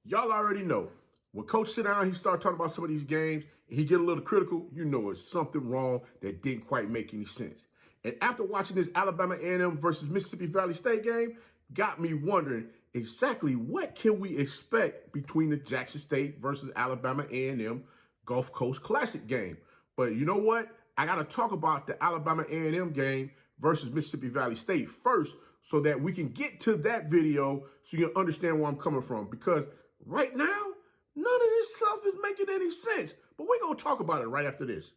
Y'all already know, when Coach sit down, he start talking about some of these games, and he get a little critical, you know it's something wrong that didn't quite make any sense. And after watching this Alabama A&M versus Mississippi Valley State game, got me wondering exactly what can we expect between the Jackson State versus Alabama A&M Gulf Coast Classic game. But you know what? I got to talk about the Alabama A&M game versus Mississippi Valley State first so that we can get to that video so you can understand where I'm coming from. Because right now, none of this stuff is making any sense. But we're going to talk about it right after this.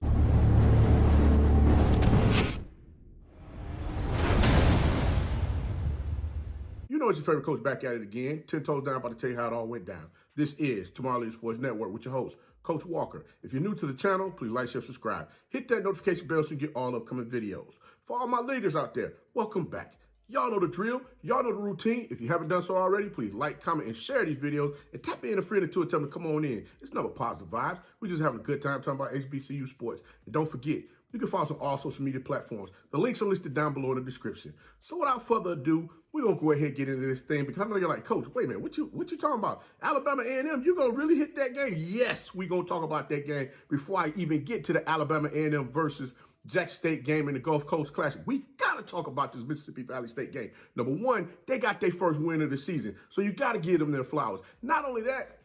You know it's your favorite coach back at it again. 10 toes down, about to tell you how it all went down. This is Tomorrow Leader Sports Network with your host, Coach Walker. If you're new to the channel, please like, share, subscribe. Hit that notification bell so you get all upcoming videos. For all my leaders out there, welcome back. Y'all know the drill. Y'all know the routine. If you haven't done so already, please like, comment, and share these videos. And tap in a friend or two and tell them to come on in. It's never positive vibes. We're just having a good time talking about HBCU sports. And don't forget, you can follow us on all social media platforms. The links are listed down below in the description. So without further ado, we're going to go ahead and get into this thing because I know you're like, Coach, wait a minute, what you talking about? Alabama A&M, you going to really hit that game? Yes, we're going to talk about that game before I even get to the Alabama A&M versus Jackson State game in the Gulf Coast Classic. We got to talk about this Mississippi Valley State game. Number one, they got their first win of the season, so you got to give them their flowers. Not only that,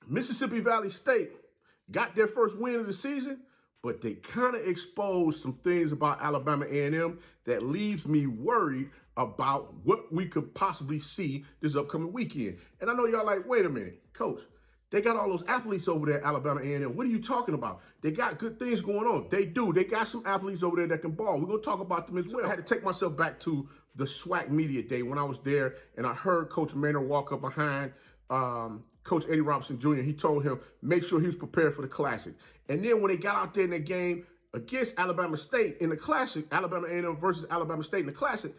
Mississippi Valley State got their first win of the season, but they kind of exposed some things about Alabama A&M that leaves me worried about what we could possibly see this upcoming weekend. And I know y'all like, wait a minute, Coach, they got all those athletes over there at Alabama A&M. What are you talking about? They got good things going on. They do. They got some athletes over there that can ball. We're going to talk about them as well. I had to take myself back to the SWAC Media Day when I was there, and I heard Coach Maynor walk up behind Coach Eddie Robinson Jr. He told him, make sure he was prepared for the Classic. And then when they got out there in that game against Alabama State in the Classic, Alabama A&M versus Alabama State in the Classic,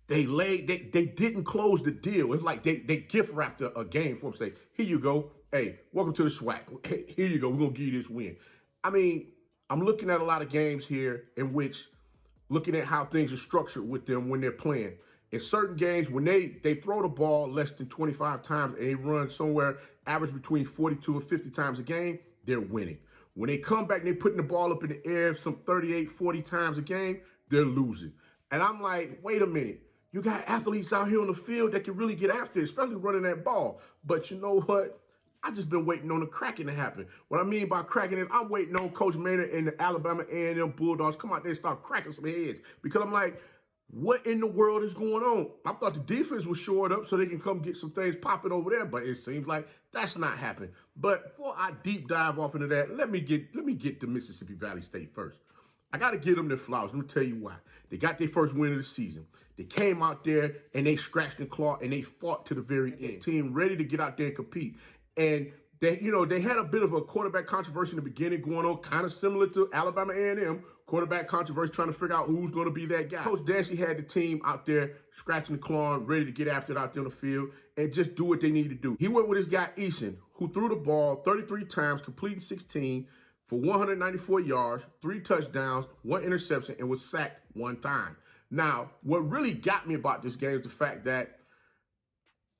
they didn't close the deal. It's like they gift wrapped a game for them. Say, here you go. Hey, welcome to the SWAC. Hey, here you go. We're going to give you this win. I mean, I'm looking at a lot of games here in which looking at how things are structured with them when they're playing. In certain games, when they throw the ball less than 25 times and they run somewhere average between 42 and 50 times a game, they're winning. When they come back and they're putting the ball up in the air some 38, 40 times a game, they're losing. And I'm like, wait a minute. You got athletes out here on the field that can really get after it, especially running that ball. But you know what? I just been waiting on the cracking to happen. What I mean by cracking is I'm waiting on Coach Maynor and the Alabama A&M Bulldogs come out there and start cracking some heads. Because I'm like, what in the world is going on? I thought the defense was shored up so they can come get some things popping over there, but it seems like that's not happening. But before I deep dive off into that, let me get to Mississippi Valley State first. I got to give them their flowers. Let me tell you why. They got their first win of the season. They came out there and they scratched and clawed and they fought to the very end. Team ready to get out there and compete. And they had a bit of a quarterback controversy in the beginning going on, kind of similar to Alabama A&M. Quarterback controversy, trying to figure out who's going to be that guy. Coach Dancy had the team out there scratching and clawing, ready to get after it out there on the field and just do what they need to do. He went with his guy, Eason, who threw the ball 33 times, completing 16 for 194 yards, 3 touchdowns, 1 interception, and was sacked 1 time. Now, what really got me about this game is the fact that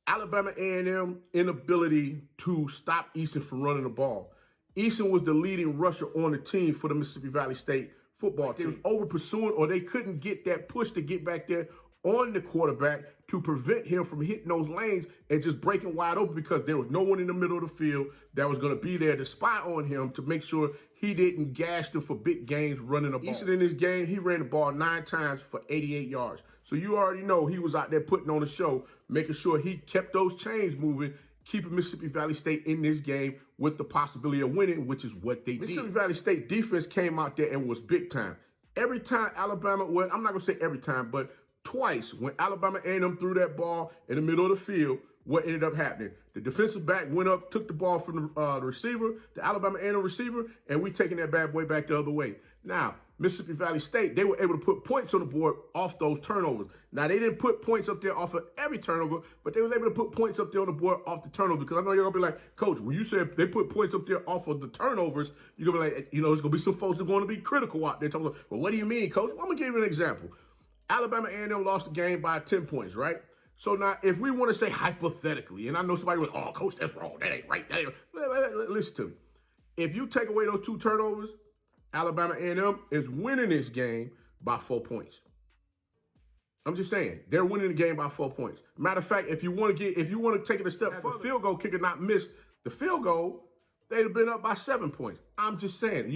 Alabama A&M inability to stop Eason from running the ball. Eason was the leading rusher on the team for the Mississippi Valley State football team. They was over pursuing, or they couldn't get that push to get back there on the quarterback to prevent him from hitting those lanes and just breaking wide open because there was no one in the middle of the field that was going to be there to spy on him to make sure he didn't gash them for big gains running the ball. Eason in this game, he ran the ball 9 times for 88 yards. So you already know he was out there putting on a show, making sure he kept those chains moving, keeping Mississippi Valley State in this game with the possibility of winning, which is what they did. Mississippi Valley State defense came out there and was big time. Every time Alabama, well, I'm not going to say every time, but twice when Alabama A&M threw that ball in the middle of the field, what ended up happening? The defensive back went up, took the ball from the receiver, the Alabama A&M receiver, and we taking that bad boy back the other way. Now, Mississippi Valley State, they were able to put points on the board off those turnovers. Now, they didn't put points up there off of every turnover, but they was able to put points up there on the board off the turnover because I know you're going to be like, Coach, when you said they put points up there off of the turnovers, you're going to be like, there's going to be some folks that are going to be critical out there. Talking about, well, what do you mean, Coach? Well, I'm going to give you an example. Alabama A&M lost the game by 10 points, right? So now, if we want to say hypothetically, and I know somebody was, oh, coach, that's wrong. That ain't right. That ain't. Listen to me. If you take away those 2 turnovers, Alabama A&M is winning this game by 4 points. I'm just saying, they're winning the game by 4 points. Matter of fact, if you want to take it a step further, the field goal kicker not missed the field goal, they'd have been up by 7 points. I'm just saying,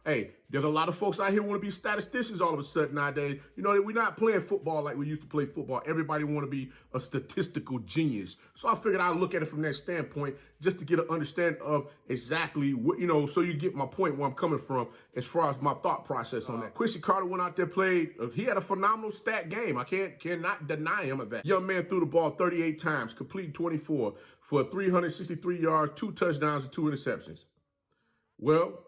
hey, there's a lot of folks out here want to be statisticians all of a sudden nowadays. We're not playing football like we used to play football. Everybody want to be a statistical genius. So I figured I'd look at it from that standpoint just to get an understanding of exactly what, so you get my point where I'm coming from as far as my thought process on that. Quincy Carter went out there, played. He had a phenomenal stat game. I cannot deny him of that. Young man threw the ball 38 times, completed 24 for 363 yards, 2 touchdowns, and 2 interceptions. Well,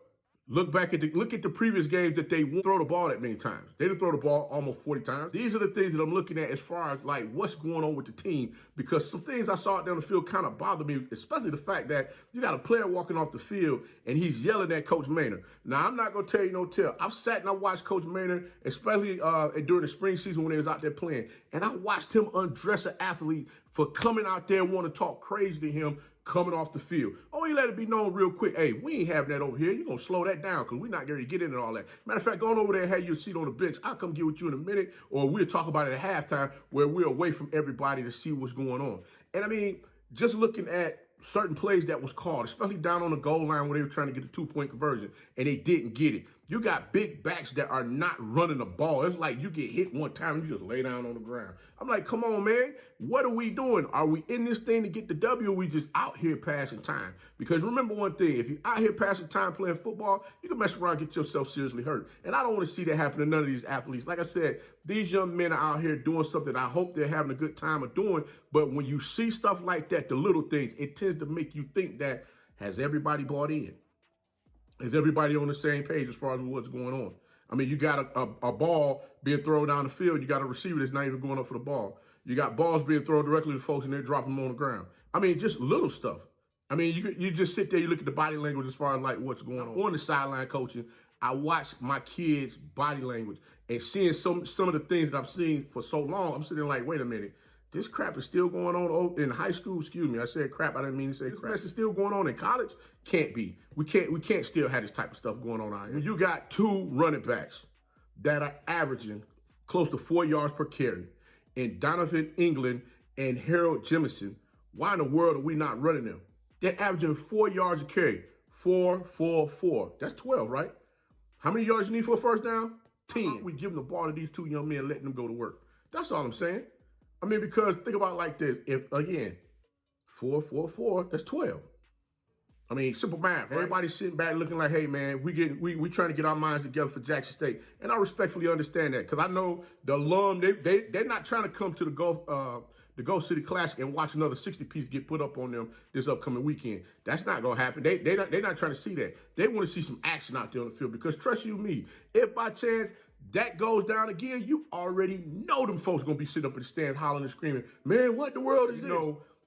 look at the previous games that they won't throw the ball that many times. They didn't throw the ball almost 40 times. These are the things that I'm looking at as far as like what's going on with the team, because some things I saw out there on the field kind of bother me, especially the fact that you got a player walking off the field and he's yelling at Coach Maynor. Now, I'm not going to tell you no tell. I've sat and I watched Coach Maynor, especially during the spring season when he was out there playing, and I watched him undress an athlete for coming out there and want to talk crazy to him coming off the field. Oh, he let it be known real quick. Hey, we ain't having that over here. You're going to slow that down because we're not going to get into all that. Matter of fact, going over there and have your seat on the bench. I'll come get with you in a minute, or we'll talk about it at halftime where we're away from everybody to see what's going on. And I mean, just looking at certain plays that was called, especially down on the goal line where they were trying to get a 2-point conversion and they didn't get it. You got big backs that are not running the ball. It's like you get hit one time and you just lay down on the ground. I'm like, come on, man. What are we doing? Are we in this thing to get the W, or we just out here passing time? Because remember one thing, if you're out here passing time playing football, you can mess around and get yourself seriously hurt. And I don't want to see that happen to none of these athletes. Like I said, these young men are out here doing something I hope they're having a good time of doing. But when you see stuff like that, the little things, it tends to make you think that, has everybody bought in? Is everybody on the same page as far as what's going on? I mean, you got a ball being thrown down the field. You got a receiver that's not even going up for the ball. You got balls being thrown directly to folks and they're dropping them on the ground. I mean, just little stuff. I mean, you just sit there, you look at the body language as far as like what's going on. On the sideline coaching, I watch my kids' body language and seeing some of the things that I've seen for so long. I'm sitting there like, wait a minute. This crap is still going on in high school. Excuse me, I said crap. I didn't mean to say crap. This is still going on in college. Can't be. We can't still have this type of stuff going on out here. You got 2 running backs that are averaging close to 4 yards per carry, and Donovan England and Harold Jemison. Why in the world are we not running them? They're averaging 4 yards a carry. 4, 4, 4. That's 12, right? How many yards you need for a first down? 10. We giving the ball to these 2 young men, letting them go to work. That's all I'm saying. I mean, because think about it like this. If, again, 4, 4, 4, that's 12. I mean, simple math. Right? Everybody's sitting back looking like, hey, man, we trying to get our minds together for Jackson State. And I respectfully understand that, because I know the alum, they're not trying to come to the Gulf City Classic and watch another 60-piece get put up on them this upcoming weekend. That's not going to happen. They're not trying to see that. They want to see some action out there on the field, because trust you me, if by chance that goes down again, you already know them folks going to be sitting up in the stands hollering and screaming, man, what the world is this?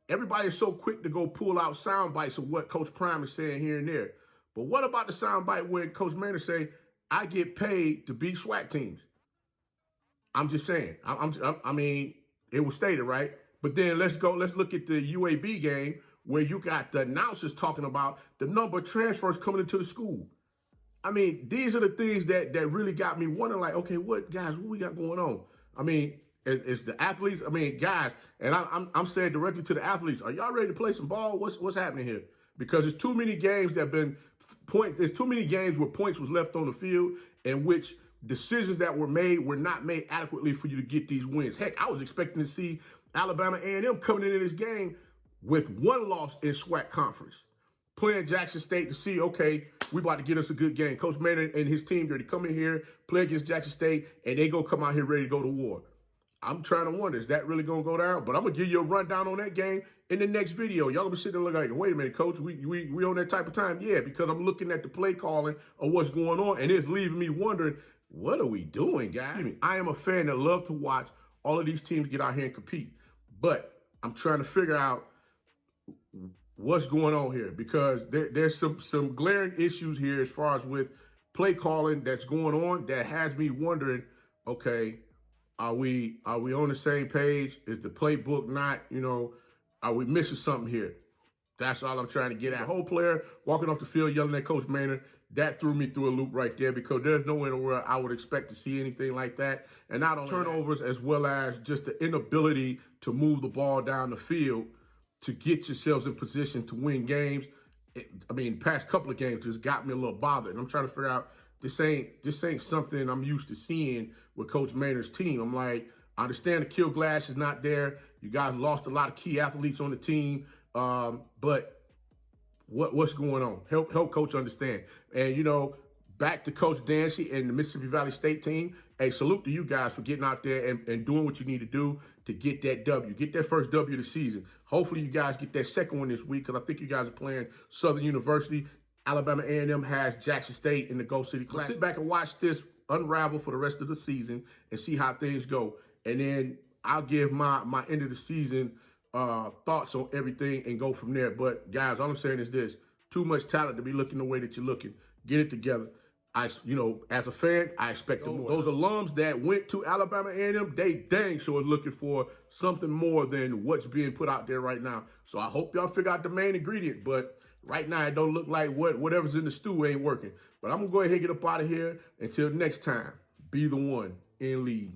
Everybody is so quick to go pull out sound bites of what Coach Prime is saying here and there. But what about the sound bite when Coach Maynor say, I get paid to beat SWAC teams? I'm just saying. I mean, it was stated, right? But then let's look at the UAB game where you got the announcers talking about the number of transfers coming into the school. I mean, these are the things that really got me wondering, like, okay, what we got going on? I mean, it's the athletes. I mean, guys, and I'm saying directly to the athletes, are y'all ready to play some ball? What's happening here? Because there's too many games there's too many games where points was left on the field in which decisions that were not made adequately for you to get these wins. Heck, I was expecting to see Alabama A&M coming into this game with 1 loss in SWAC conference, playing Jackson State to see, okay, we about to get us a good game. Coach Maynor and his team, they're to come in here, play against Jackson State, and they go come out here ready to go to war. I'm trying to wonder, is that really going to go down? But I'm going to give you a rundown on that game in the next video. Y'all going to be sitting there looking like, wait a minute, Coach, we on that type of time? Yeah, because I'm looking at the play calling of what's going on, and it's leaving me wondering, what are we doing, guys? I am a fan that love to watch all of these teams get out here and compete. But I'm trying to figure out what's going on here, because there's some glaring issues here as far as with play calling that's going on that has me wondering, okay, Are we on the same page? Is the playbook not, are we missing something here? That's all I'm trying to get at. The whole player walking off the field yelling at Coach Maynor, that threw me through a loop right there, because there's no way in the world I would expect to see anything like that. And not only turnovers, as well as just the inability to move the ball down the field to get yourselves in position to win games. Past couple of games just got me a little bothered. And I'm trying to figure out, this ain't something I'm used to seeing with Coach Maynor's team. I'm like, I understand the kill glass is not there. You guys lost a lot of key athletes on the team. But what's going on? Help Coach understand. And, back to Coach Dancy and the Mississippi Valley State team, hey, salute to you guys for getting out there and doing what you need to do to get that W. Get that first W of the season. Hopefully you guys get that second one this week, because I think you guys are playing Southern University. Alabama A&M has Jackson State in the Go City Classic. Sit back and watch this unravel for the rest of the season and see how things go. And then I'll give my end of the season thoughts on everything and go from there. But guys, all I'm saying is this: too much talent to be looking the way that you're looking. Get it together. As a fan, I expect more. Those alums that went to Alabama A&M, they dang sure is looking for something more than what's being put out there right now. So I hope y'all figure out the main ingredient. But right now, it don't look like whatever's in the stew ain't working. But I'm going to go ahead and get up out of here. Until next time, be the one in lead.